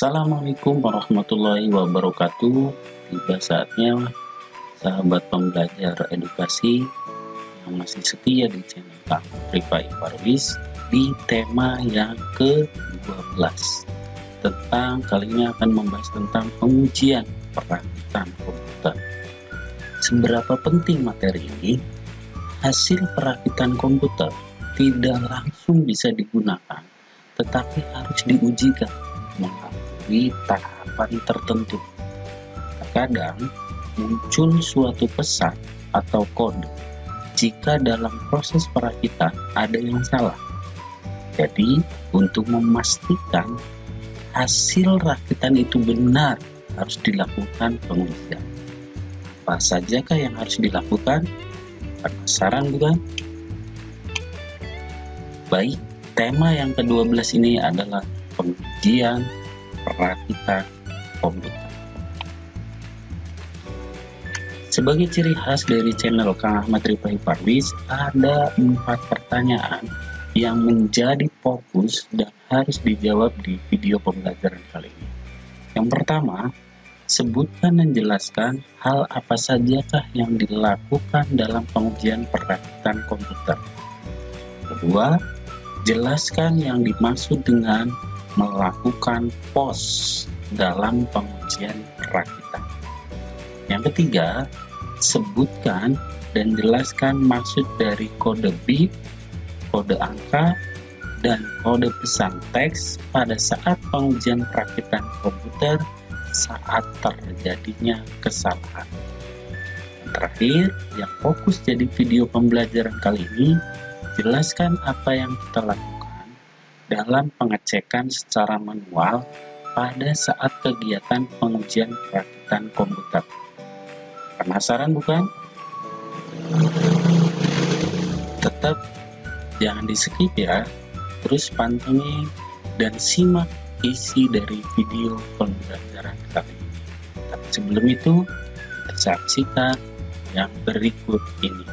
Assalamualaikum warahmatullahi wabarakatuh. Tiba saatnya sahabat pembelajar edukasi yang masih setia di channel Kak Rifa Iparwis di tema yang ke-12 tentang kali ini akan membahas tentang pengujian perakitan komputer. Seberapa penting materi ini? Hasil perakitan komputer tidak langsung bisa digunakan, tetapi harus diujikan melalui tahapan tertentu. Terkadang muncul suatu pesan atau kode jika dalam proses perakitan ada yang salah. Jadi, untuk memastikan hasil rakitan itu benar, harus dilakukan pengujian. Apa sajakah yang harus dilakukan? Penasaran bukan? Baik, tema yang ke-12 ini adalah pengujian perakitan komputer. Sebagai ciri khas dari channel Kang Ahmad Rifa Iparwis, ada 4 pertanyaan yang menjadi fokus dan harus dijawab di video pembelajaran kali ini. Yang pertama, sebutkan dan jelaskan hal apa sajakah yang dilakukan dalam pengujian perakitan komputer. Kedua, jelaskan yang dimaksud dengan melakukan POS dalam pengujian perakitan. Yang ketiga, sebutkan dan jelaskan maksud dari kode bit, kode angka, dan kode pesan teks pada saat pengujian perakitan komputer saat terjadinya kesalahan. Yang terakhir, yang fokus jadi video pembelajaran kali ini, jelaskan apa yang kita lakukan dalam pengecekan secara manual pada saat kegiatan pengujian perakitan komputer. Penasaran bukan? Tetap jangan di-skip ya, terus pantengin dan simak isi dari video pembelajaran kali ini. Tapi sebelum itu, kita saksikan yang berikut ini.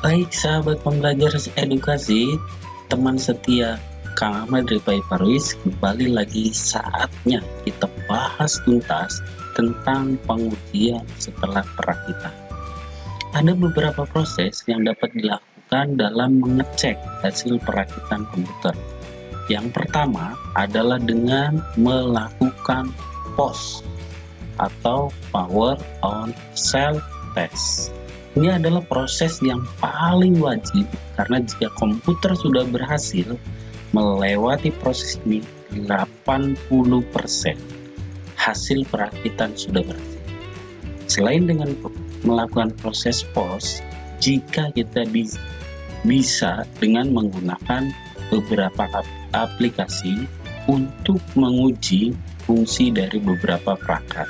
Baik sahabat pembelajar edukasi, teman setia Kang Ahmad Rifa Iparwis, kembali lagi saatnya kita bahas tuntas tentang pengujian setelah perakitan. Ada beberapa proses yang dapat dilakukan dalam mengecek hasil perakitan komputer. Yang pertama adalah dengan melakukan POS atau Power on Cell Test. Ini adalah proses yang paling wajib karena jika komputer sudah berhasil melewati proses ini 80% hasil perakitan sudah berhasil. Selain dengan melakukan proses POS, jika kita bisa dengan menggunakan beberapa aplikasi untuk menguji fungsi dari beberapa perangkat,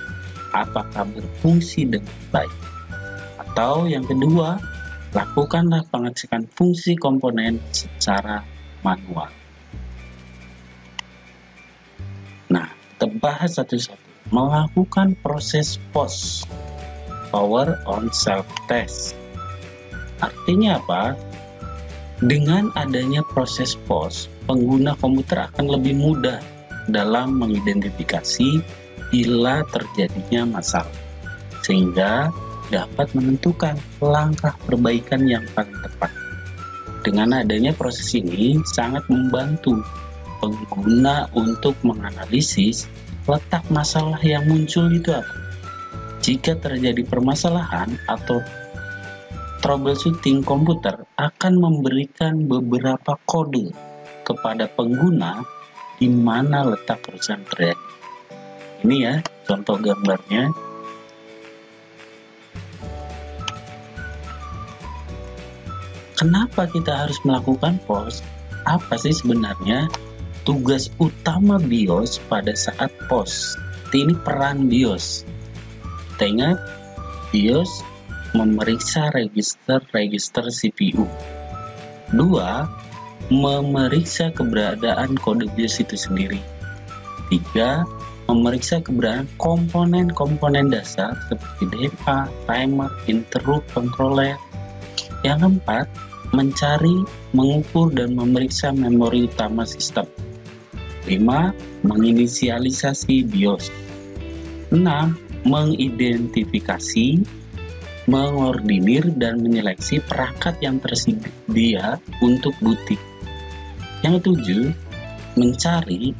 apakah berfungsi dengan baik. Atau yang kedua, lakukanlah pengecekan fungsi komponen secara manual. Nah, kita bahas satu-satu. Melakukan proses POS, Power on Self Test. Artinya apa? Dengan adanya proses POS, pengguna komputer akan lebih mudah dalam mengidentifikasi bila terjadinya masalah, sehingga dapat menentukan langkah perbaikan yang paling tepat. Dengan adanya proses ini sangat membantu pengguna untuk menganalisis letak masalah yang muncul itu apa. Jika terjadi permasalahan atau troubleshooting, komputer akan memberikan beberapa kode kepada pengguna di mana letak kerusakan terjadi. Ini ya contoh gambarnya. Kenapa kita harus melakukan POS? Apa sih sebenarnya tugas utama BIOS pada saat POS? Berarti ini peran BIOS. Kita ingat, BIOS memeriksa register CPU. 2. Memeriksa keberadaan kode BIOS itu sendiri. 3. Memeriksa keberadaan komponen-komponen dasar seperti DMA, timer, interrupt, controller. Yang 4. Mencari, mengukur, dan memeriksa memori utama sistem. 5. Menginisialisasi BIOS. 6. Mengidentifikasi, mengordinir, dan menyeleksi perangkat yang tersedia untuk booting. Yang 7. Mencari,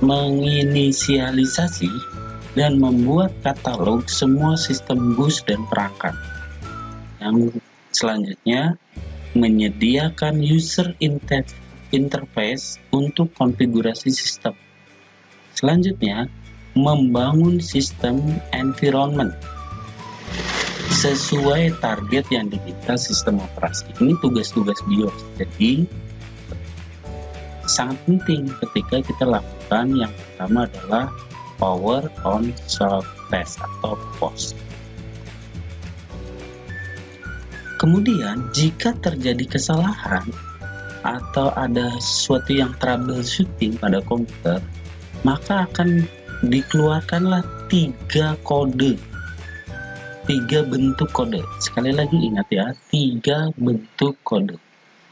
menginisialisasi, dan membuat katalog semua sistem bus dan perangkat. Yang selanjutnya, menyediakan user interface untuk konfigurasi sistem. Selanjutnya, membangun sistem environment sesuai target yang diminta sistem operasi. Ini tugas-tugas BIOS. Jadi sangat penting ketika kita lakukan. Yang pertama adalah power on self test atau POS. Kemudian jika terjadi kesalahan atau ada sesuatu yang troubleshooting pada komputer, maka akan dikeluarkanlah 3 bentuk kode. Sekali lagi ingat ya, 3 bentuk kode.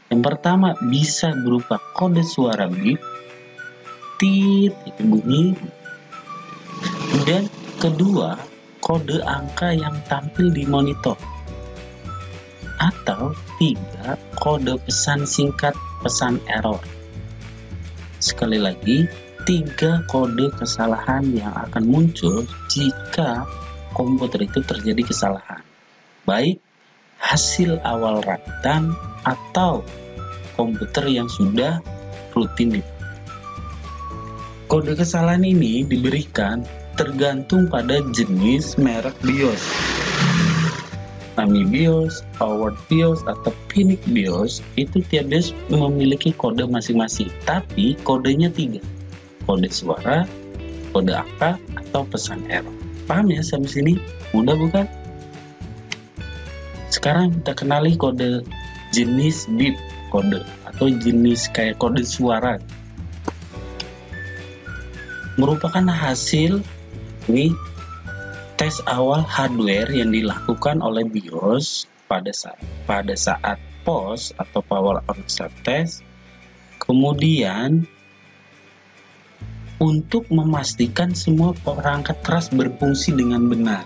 Yang pertama bisa berupa kode suara bip, tit, itu bunyi. Kemudian kedua, kode angka yang tampil di monitor. Atau 3, kode pesan singkat, pesan error. Sekali lagi, 3 kode kesalahan yang akan muncul jika komputer itu terjadi kesalahan. Baik hasil awal rakitan atau komputer yang sudah rutin dipakai. Kode kesalahan ini diberikan tergantung pada jenis merek BIOS. AMI BIOS, Power BIOS, atau PINIC BIOS itu tiap BIOS memiliki kode masing-masing, tapi kodenya 3. Kode suara, kode angka, atau pesan error. Paham ya sampai sini? Mudah bukan? Sekarang kita kenali kode jenis bip kode atau jenis kayak kode suara. Merupakan hasil ini tes awal hardware yang dilakukan oleh BIOS pada saat POS atau power on self test. Kemudian untuk memastikan semua perangkat keras berfungsi dengan benar.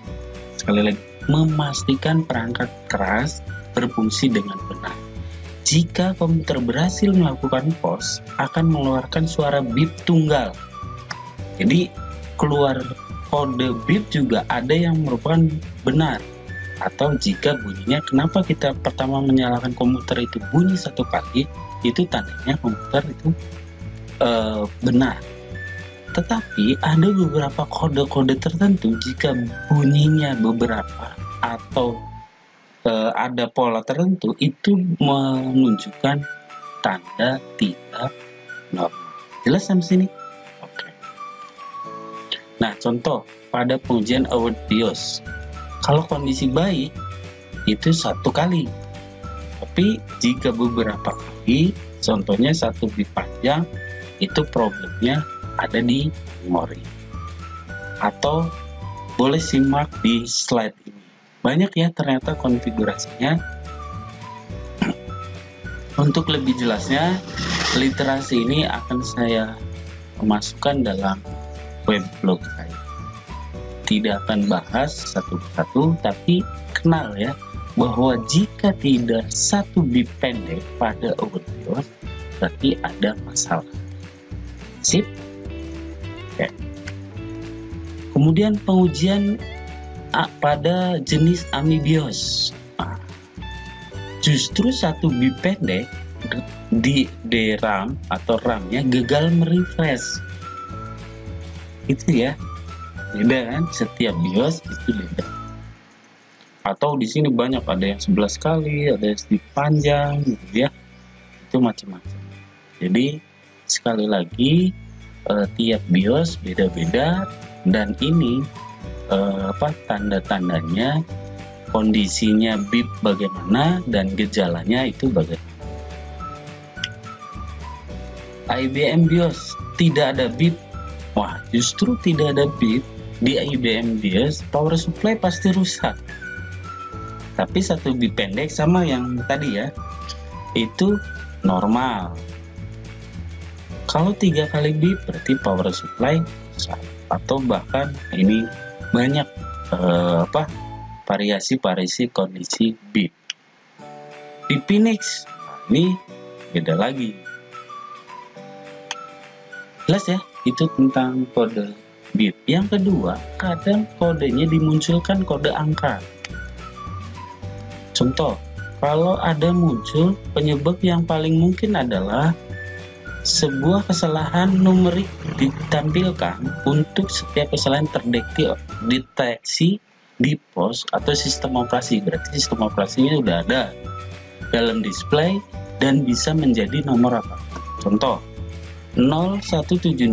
Sekali lagi, memastikan perangkat keras berfungsi dengan benar. Jika komputer berhasil melakukan POS, akan mengeluarkan suara bip tunggal. Jadi, keluar kode bip juga ada yang merupakan benar. Atau jika bunyinya, kenapa kita pertama menyalakan komputer itu bunyi 1 kali, itu tandanya komputer itu benar. Tetapi ada beberapa kode-kode tertentu jika bunyinya beberapa atau ada pola tertentu itu menunjukkan tanda tidak normal. Jelas sampai sini? Oke. Nah, contoh pada pengujian award BIOS. Kalau kondisi baik itu 1 kali. Tapi jika beberapa kali, contohnya 1 bit panjang, itu problemnya ada di memori. Atau boleh simak di slide ini. Banyak ya ternyata konfigurasinya. Untuk lebih jelasnya, literasi ini akan saya masukkan dalam web blog saya. Tidak akan bahas satu persatu, tapi kenal ya bahwa jika tidak 1 bit pendek pada award BIOS, berarti ada masalah. Sip. Oke. Kemudian pengujian pada jenis AMI BIOS. Justru 1 bit pendek di DRAM atau RAM-nya gagal merefresh. Itu ya. Beda kan? Setiap BIOS itu beda. Atau di sini banyak, ada yang 11 kali, ada yang sedikit panjang gitu ya. Itu macam-macam. Jadi sekali lagi tiap BIOS beda-beda, dan ini tanda-tandanya, kondisinya bip bagaimana, dan gejalanya itu bagaimana. IBM BIOS tidak ada bip. Wah, justru tidak ada bip di IBM BIOS, power supply pasti rusak. Tapi satu bip pendek sama yang tadi ya, itu normal. Kalau 3 kali bip berarti power supply rusak, atau bahkan ini banyak variasi kondisi bip. Di Phoenix ini beda lagi. Jelas ya, itu tentang kode bip. Yang kedua, kadang kodenya dimunculkan kode angka. Contoh, kalau ada muncul penyebab yang paling mungkin adalah sebuah kesalahan numerik ditampilkan untuk setiap kesalahan terdeteksi di POS atau sistem operasi. Berarti sistem operasinya sudah ada dalam display dan bisa menjadi nomor apa? Contoh, 0176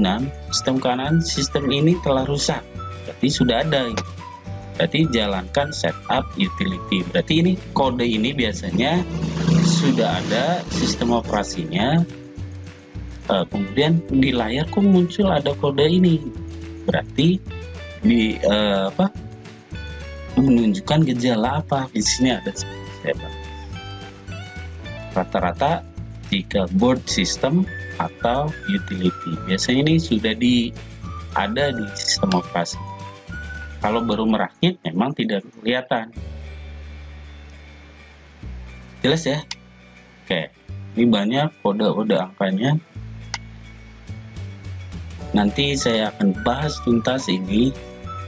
sistem kanan, sistem ini telah rusak. Berarti sudah ada. Berarti jalankan setup utility. Berarti ini kode ini biasanya sudah ada sistem operasinya. Kemudian di layar kok muncul ada kode ini. Berarti di menunjukkan gejala apa? Di sini ada rata-rata jika board system atau utility. Biasanya ini sudah ada di sistem operasi. Kalau baru merakit memang tidak kelihatan. Jelas ya? Oke, ini banyak kode-kode angkanya. Nanti saya akan bahas tuntas ini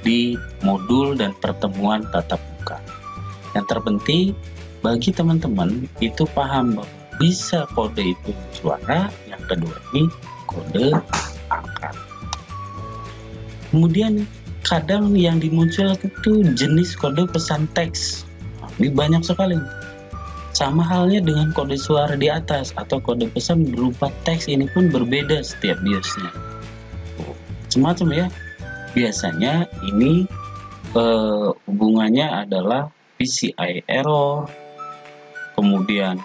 di modul dan pertemuan tatap muka. Yang terpenting bagi teman-teman itu paham bahwa bisa kode itu suara, yang kedua ini kode angka. Kemudian kadang yang dimunculkan itu jenis kode pesan teks. Ini banyak sekali. Sama halnya dengan kode suara di atas atau kode pesan berupa teks, ini pun berbeda setiap BIOSnya. Semacam ya. Biasanya ini hubungannya adalah PCI error, kemudian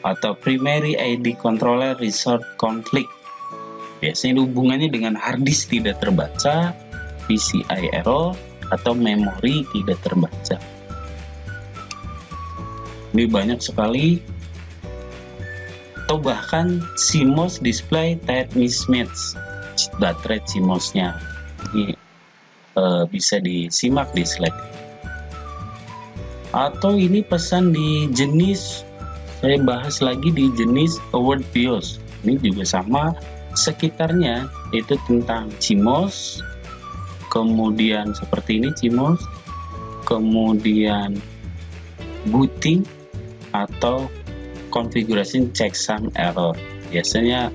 atau primary ID controller resource conflict. Biasanya hubungannya dengan hard disk tidak terbaca, PCI error, atau memori tidak terbaca. Ini banyak sekali. Atau bahkan CMOS display type mismatch, baterai CMOS-nya. Ini bisa disimak di slide. Atau ini pesan di jenis, saya bahas lagi di jenis award BIOS. Ini juga sama, sekitarnya itu tentang CMOS, kemudian seperti ini CMOS, kemudian booting atau configuration checksum error. Biasanya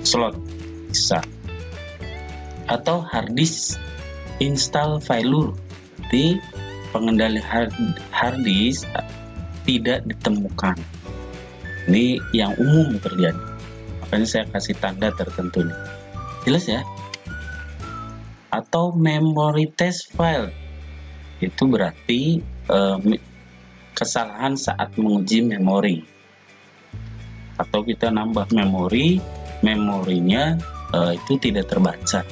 slot bisa. Atau hard disk install failure. Jadi pengendali hard disk tidak ditemukan. Ini yang umum terjadi. Makanya saya kasih tanda tertentu nih. Jelas ya? Atau memory test file. Itu berarti kesalahan saat menguji memori. Atau kita nambah memorinya itu tidak terbaca.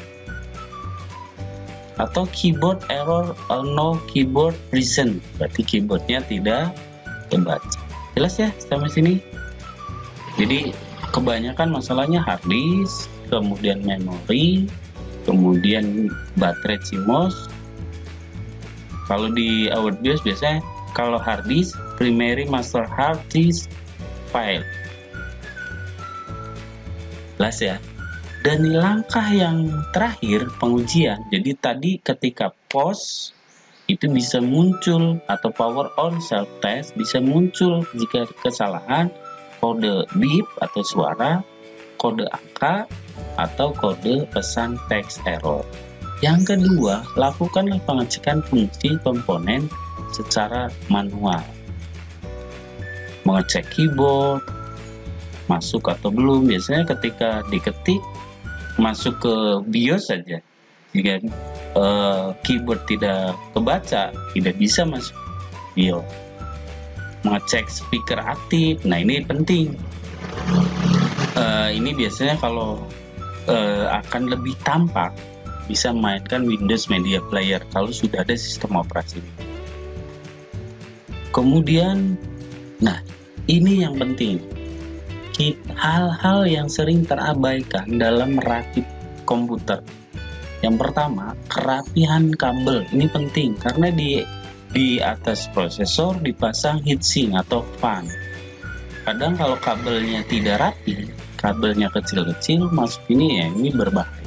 Atau keyboard error no keyboard present. Berarti keyboardnya tidak terbaca. Jelas ya sampai sini? Jadi kebanyakan masalahnya hard disk, kemudian memori, kemudian baterai CMOS. Kalau di award BIOS biasanya kalau hard disk, primary master hard disk file. Jelas ya? Dan langkah yang terakhir pengujian. Jadi tadi ketika POS itu bisa muncul, atau power on self test bisa muncul jika kesalahan kode bip atau suara, kode angka, atau kode pesan teks error. Yang kedua, lakukanlah pengecekan fungsi komponen secara manual. Mengecek keyboard, masuk atau belum. Biasanya ketika diketik masuk ke BIOS saja, jika keyboard tidak kebaca, tidak bisa masuk BIOS. Mengecek speaker aktif, nah ini penting. Ini biasanya kalau akan lebih tampak bisa mainkan Windows Media Player kalau sudah ada sistem operasi. Kemudian, nah ini yang penting, hal-hal yang sering terabaikan dalam merakit komputer. Yang pertama, kerapihan kabel. Ini penting karena di atas prosesor dipasang heatsink atau fan. Kadang kalau kabelnya tidak rapi, kabelnya kecil-kecil masuk ini berbahaya.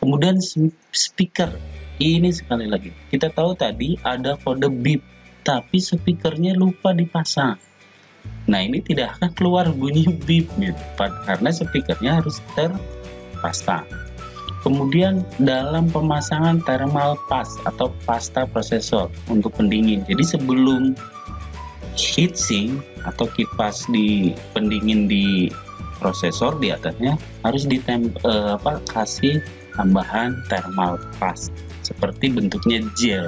Kemudian speaker, ini sekali lagi kita tahu tadi ada kode beep, tapi speakernya lupa dipasang. Nah ini tidak akan keluar bunyi beep karena speakernya harus terpasang. Kemudian dalam pemasangan thermal paste atau pasta prosesor untuk pendingin. Jadi sebelum heatsink atau kipas di pendingin di prosesor di atasnya harus kasih tambahan thermal paste seperti bentuknya gel.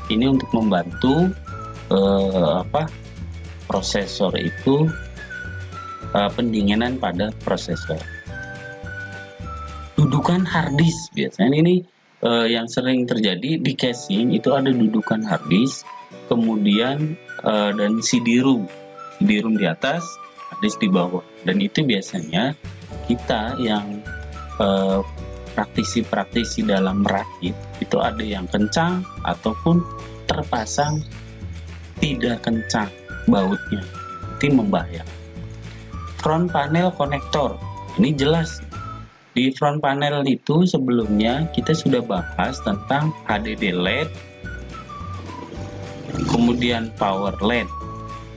Ini untuk membantu prosesor itu pendinginan pada prosesor. Dudukan harddisk biasanya ini yang sering terjadi di casing itu ada dudukan harddisk, kemudian dan CD-ROM di atas, harddisk di bawah. Dan itu biasanya kita yang praktisi dalam merakit itu ada yang kencang ataupun terpasang tidak kencang bautnya, itu membahayakan. Front panel konektor, ini jelas. Di front panel itu sebelumnya kita sudah bahas tentang HDD LED, kemudian power LED,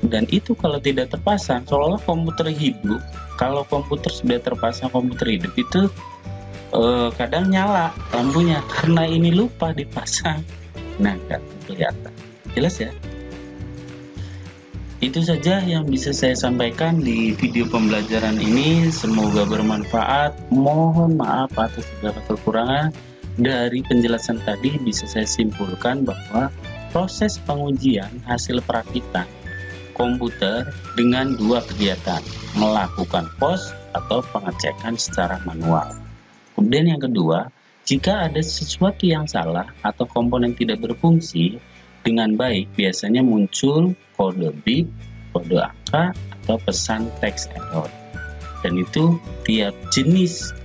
dan itu kalau tidak terpasang seolah komputer hidup. Kalau komputer sudah terpasang komputer hidup itu kadang nyala lampunya karena ini lupa dipasang. Nah, nggak kelihatan. Jelas ya? Itu saja yang bisa saya sampaikan di video pembelajaran ini. Semoga bermanfaat. Mohon maaf atas segala kekurangan. Dari penjelasan tadi bisa saya simpulkan bahwa proses pengujian hasil perakitan komputer dengan dua kegiatan, melakukan pos atau pengecekan secara manual. Kemudian yang kedua, jika ada sesuatu yang salah atau komponen tidak berfungsi dengan baik, biasanya muncul kode beep, kode angka, atau pesan teks error. Dan itu tiap jenis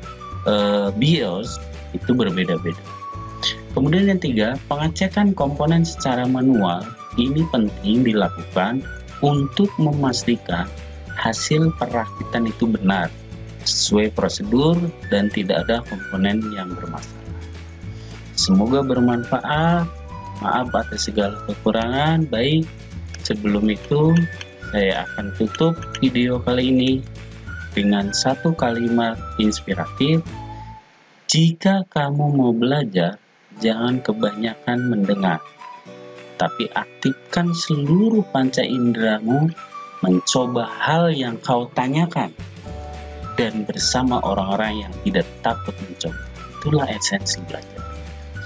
BIOS itu berbeda-beda. Kemudian yang tiga, pengecekan komponen secara manual ini penting dilakukan untuk memastikan hasil perakitan itu benar, sesuai prosedur dan tidak ada komponen yang bermasalah. Semoga bermanfaat. Maaf atas segala kekurangan. Baik, sebelum itu saya akan tutup video kali ini dengan satu kalimat inspiratif. Jika kamu mau belajar, jangan kebanyakan mendengar, tapi aktifkan seluruh panca inderamu, mencoba hal yang kau tanyakan, dan bersama orang-orang yang tidak takut mencoba. Itulah esensi belajar.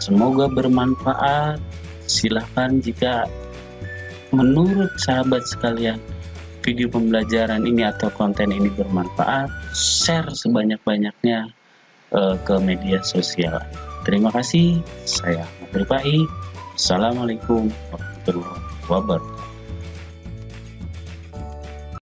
Semoga bermanfaat. Silahkan jika menurut sahabat sekalian video pembelajaran ini atau konten ini bermanfaat, share sebanyak-banyaknya ke media sosial. Terima kasih. Saya Ahmad Rifai. Assalamualaikum warahmatullahi wabarakatuh.